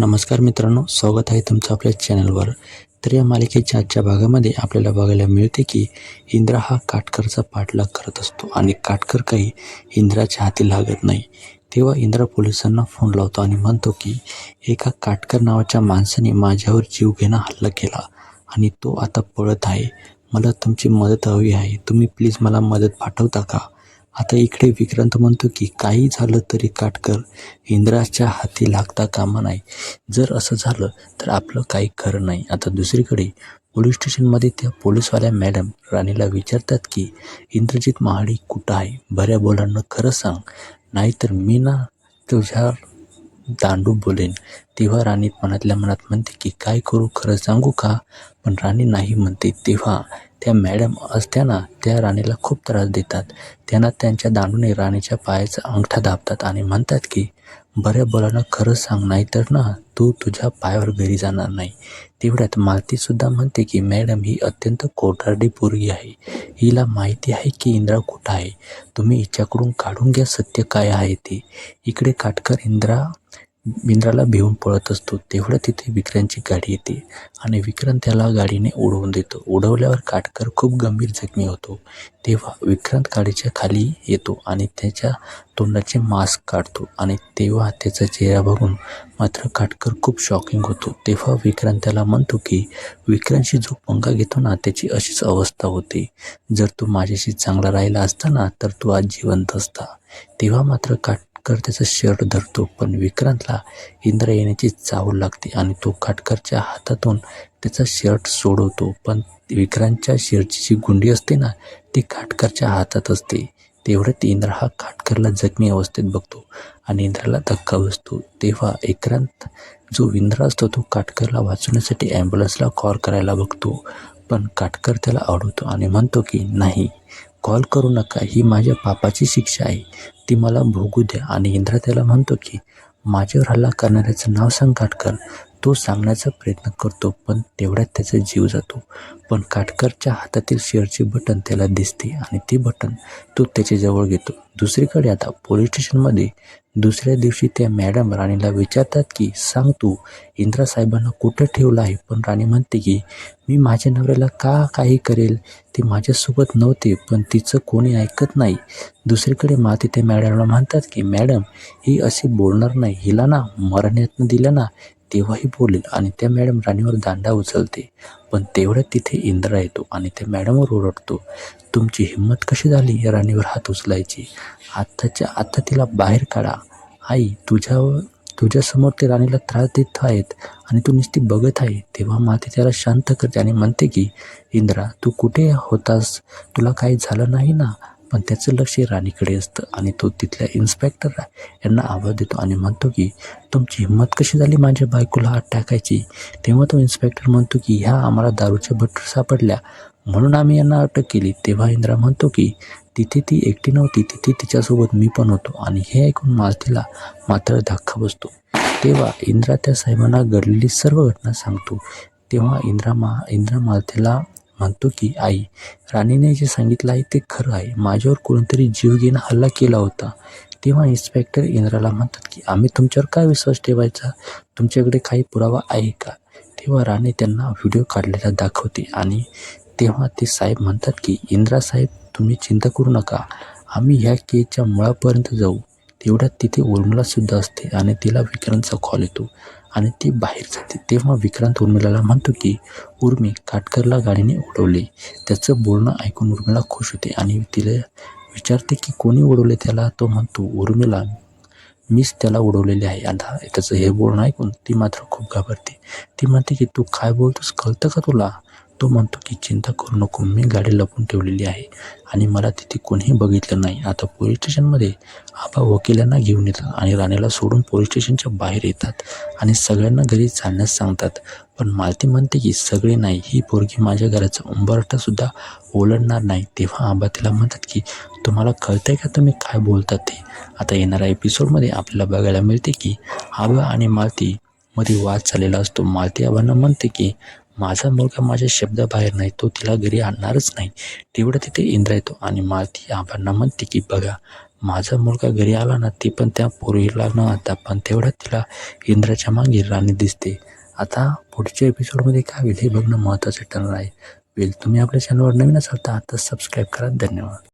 नमस्कार मित्रांनो, स्वागत आहे तुमचं आपल्या चॅनलवर. तर या मालिकेच्या आजच्या भागामध्ये आपल्याला बघायला मिळते की इंद्रा हा काटकरचा पाठलाग करत असतो आणि काटकर काही इंद्राच्या हाती लागत नाही. तेव्हा इंद्रा पोलिसांना फोन लावतो आणि म्हणतो की एका काटकर नावाच्या माणसाने माझ्यावर जीवघेणा हल्ला केला आणि तो आता पळत आहे. मला तुमची मदत हवी आहे. तुम्ही प्लीज मला मदत पाठवता का? आता इकडे विक्रांत म्हणतो की काही झालं तरी काटकर इंद्राच्या हाती लागता कामा नाही. जर असं झालं तर आपलं काही खरं नाही. आता दुसरीकडे पोलीस स्टेशनमध्ये त्या पोलीसवाल्या मॅडम राणीला विचारतात की इंद्रजित महाडिक कुठं आहे? बऱ्या बोलांना खरं सांग, नाहीतर मी ना तुझ्या दांडू बोलेन. तेव्हा राणी मनातल्या मनात म्हणते की काय करू, खरं सांगू का? पण राणी नाही म्हणते. तेव्हा त्या मॅडम असताना त्या राणीला खूप त्रास देतात. त्यांना त्यांच्या दांडूने राणीच्या पायाचा अंगठा दाबतात आणि म्हणतात की बऱ्या बोलानं खरं सांग, नाहीतर ना तू तुझ्या पायावर घरी जाणार नाही. तेवढ्यात मालतीसुद्धा म्हणते की मॅडम ही अत्यंत कोठारडी पोरगी आहे. हिला माहिती आहे की इंद्रा कुठं आहे. तुम्ही हिच्याकडून काढून घ्या सत्य काय आहे ते. इकडे काटकर इंद्राला भिवून पळत असतो. तेवढ्या तिथे विक्रांतची गाडी येते आणि विक्रांत त्याला गाडीने उडवून देतो. उडवल्यावर काटकर खूप गंभीर जखमी होतो. तेव्हा विक्रांत गाडीच्या खाली येतो आणि त्याच्या तोंडाचे मास्क काढतो आणि तेव्हा त्याचा चेहरा बघून मात्र काटकर खूप शॉकिंग होतो. तेव्हा विक्रांत त्याला म्हणतो की विक्रांतशी जो पंगा घेतो ना त्याची अशीच अवस्था होते. जर तू माझ्याशी चांगला राहिला असता ना तर तू आज जिवंत असता. तेव्हा मात्र काटकर त्याचा शर्ट धरतो, पण विक्रांतला इंद्रा येण्याची चाहूल लागते आणि तो काटकरच्या हातातून त्याचा शर्ट सोडवतो. पण विक्रांतच्या शर्टची जी गुंडी असते ना ती काटकरच्या हातात असते. तेवढ्यात इंद्रा हा काटकरला जखमी अवस्थेत बघतो आणि इंद्राला धक्का बसतो. तेव्हा विक्रांत जो इंद्रा असतो तो काटकरला वाचवण्यासाठी ॲम्ब्युलन्सला कॉल करायला बघतो, पण काटकर त्याला अडवतो आणि म्हणतो की नाही, कॉल करू नका. ही माझ्या पापाची शिक्षा आहे, ती मला भोगू द्या. आणि इंद्रा त्याला म्हणतो की माझ्यावर हल्ला करणाऱ्याचं नाव सांग काटकर. तो सांगण्याचा प्रयत्न करतो, पण तेवढ्यात त्याचा जीव जातो. पण काटकरच्या हातातील शेअरचे बटन त्याला दिसते आणि ते बटन तो त्याच्याजवळ घेतो. दुसरीकडे आता पोलीस स्टेशनमध्ये दुसऱ्या दिवशी त्या मॅडम राणीला विचारतात की सांग तू इंद्रा साहेबांना कुठं ठेवलं आहे. पण राणी म्हणते की मी माझ्या नवऱ्याला का काही करेल, ते माझ्यासोबत नव्हते, पण तिचं कोणी ऐकत नाही. दुसरीकडे माती त्या मॅडमला म्हणतात की मॅडम ही अशी बोलणार नाही, हिला ना मरण्यातनं दिलं ना तेव्हाही बोलेल. आणि त्या मॅडम राणीवर दांडा उचलते, पण तेवढ्यात तिथे इंद्रा येतो आणि त्या मॅडमवर ओरडतो, तुमची हिंमत कशी झाली या राणीवर हात उचलायची? आत्ताच्या आत्ता तिला बाहेर काढा. आई, तुझ्यासमोर ते राणीला त्रास देत आहेत आणि तू नुसती बघत आहे. तेव्हा माती त्याला शांत करते आणि म्हणते की इंद्रा तू कुठे होतास, तुला काही झालं नाही ना? पण त्याचं लक्ष राणीकडे असतं आणि तो तिथल्या इन्स्पेक्टर यांना आवाज देतो आणि म्हणतो की तुमची हिंमत कशी झाली माझ्या बायकोला हात टाकायची? तेव्हा तो इन्स्पेक्टर म्हणतो की ह्या आम्हाला दारूच्या बटर सापडल्या म्हणून आम्ही यांना अटक केली. तेव्हा इंद्रा म्हणतो की तिथे ती एकटी नव्हती, तिथे तिच्यासोबत मी पण होतो. आणि हे ऐकून मालतीला मात्र धक्का बसतो. तेव्हा इंद्रा त्या साहेबांना घडलेली सर्व घटना सांगतो. तेव्हा इंद्रा मालतीला म्हणतो की आई, राणीने जे सांगितलं आहे ते खरं आहे. माझ्यावर कोणीतरी जीवघेणा हल्ला केला होता. तेव्हा इन्स्पेक्टर इंद्राला म्हणतात की आम्ही तुमच्यावर काय विश्वास ठेवायचा, तुमच्याकडे काही पुरावा आहे का? तेव्हा राणी त्यांना व्हिडिओ काढलेला दाखवते आणि तेव्हा ते साहेब म्हणतात की इंद्रा साहेब तुम्ही चिंता करू नका, आम्ही ह्या केसच्या मुळापर्यंत जाऊ. तेवढ्यात तिथे उर्मिलासुद्धा असते आणि तिला विक्रांतचा कॉल येतो आणि ती बाहेर जाते. तेव्हा विक्रांत उर्मिलाला म्हणतो की उर्मी, काटकरला गाडीने उडवले. त्याचं बोलणं ऐकून उर्मिला खुश होते आणि तिला विचारते की कोणी उडवले त्याला. तो म्हणतो उर्मिला, मीच त्याला उडवलेले आहे. आता त्याचं हे बोलणं ऐकून ती मात्र खूप घाबरते. ती म्हणते की तू काय बोलतोस, कळतं का तुला? तो म्हणतो की चिंता करू नको, मी गाडी लपून ठेवलेली आहे आणि मला तिथे कोणीही बघितलं नाही. आता पोलीस स्टेशनमध्ये आबा वकिलांना घेऊन येतात आणि राणीला सोडून पोलीस स्टेशनच्या बाहेर येतात आणि सगळ्यांना घरी चालण्यास सांगतात. पण मालती म्हणते की सगळे नाही, ही पोरगी माझ्या घराचा उंबरठासुद्धा ओलांडणार नाही. तेव्हा आबा तिला म्हणतात की तुम्हाला कळतंय का तुम्ही काय बोलतात ते? आता येणाऱ्या एपिसोडमध्ये आपल्याला बघायला मिळते की आबा आणि मालती मध्ये वाद चाललेला असतो. मालती आबांना म्हणते की माझा मुलगा माझ्या शब्दाबाहेर नाही, तो तिला घरी आणणारच नाही. तेवढं तिथे इंद्रा येतो आणि मालती आबांना म्हणते की बघा, माझा मुलगा घरी आला ना, ती पण त्या पोरीला न आता पण तेवढ्यात तिला इंद्राच्या मागे राणी दिसते. आता पुढच्या एपिसोडमध्ये काय होईल हे बघणं महत्त्वाचं ठरणार आहे. तुम्ही आपल्या चॅनलवर नवीन असाल तर आता सबस्क्राईब करा. धन्यवाद.